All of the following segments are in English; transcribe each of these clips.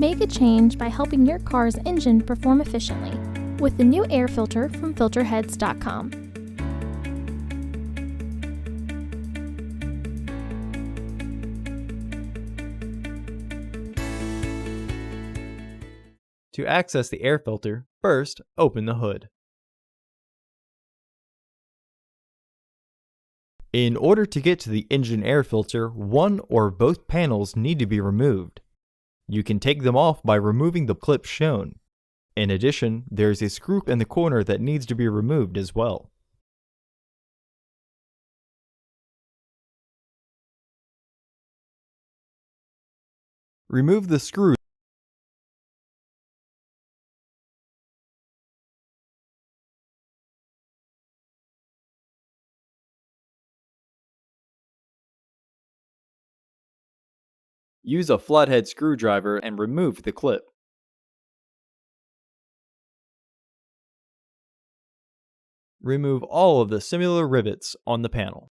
Make a change by helping your car's engine perform efficiently with the new air filter from Filterheads.com. To access the air filter, first open the hood. In order to get to the engine air filter, one or both panels need to be removed. You can take them off by removing the clips shown. In addition, there is a screw in the corner that needs to be removed as well. Remove the screw. Use a flathead screwdriver and remove the clip. Remove all of the similar rivets on the panel.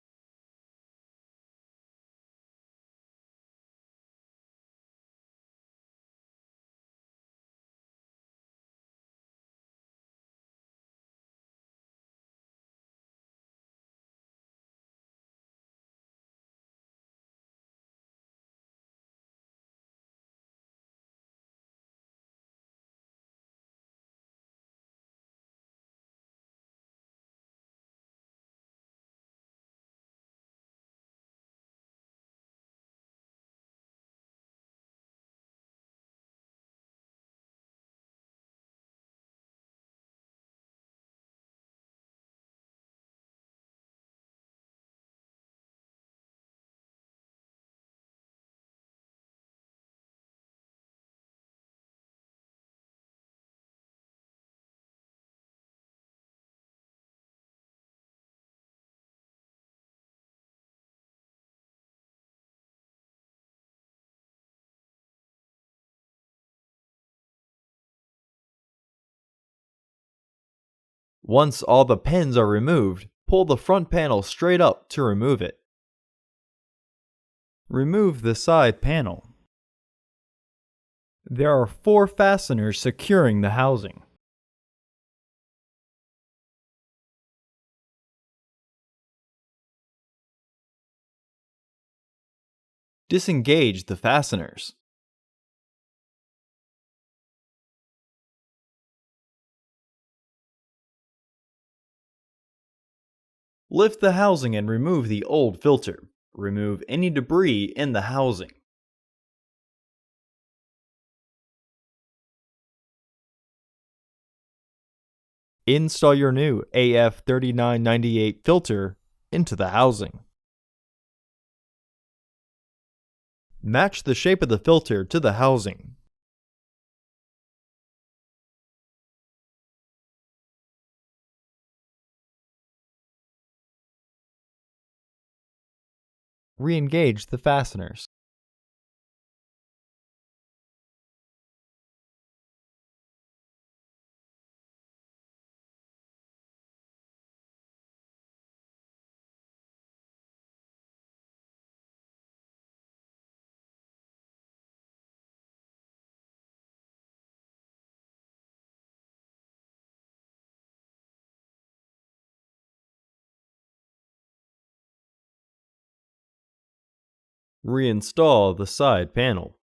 Once all the pins are removed, pull the front panel straight up to remove it. Remove the side panel. There are 4 fasteners securing the housing. Disengage the fasteners. Lift the housing and remove the old filter. Remove any debris in the housing. Install your new AF3998 filter into the housing. Match the shape of the filter to the housing. Re-engage the fasteners. Reinstall the side panel.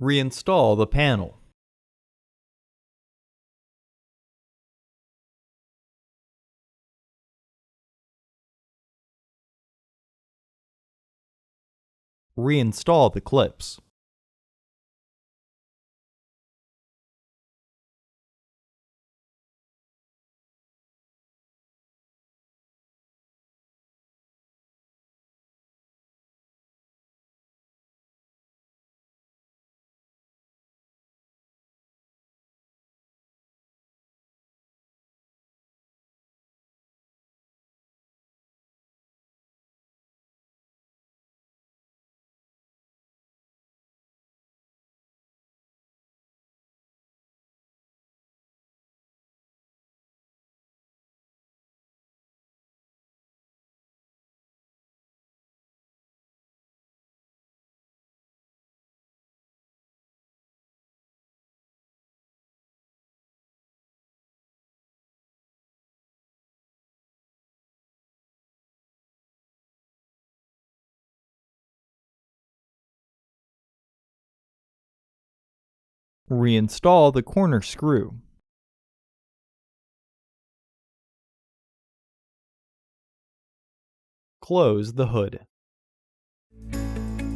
Reinstall the panel. Reinstall the clips. Reinstall the corner screw. Close the hood.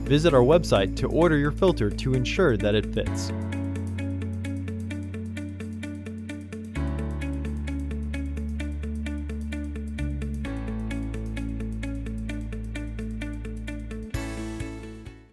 Visit our website to order your filter to ensure that it fits.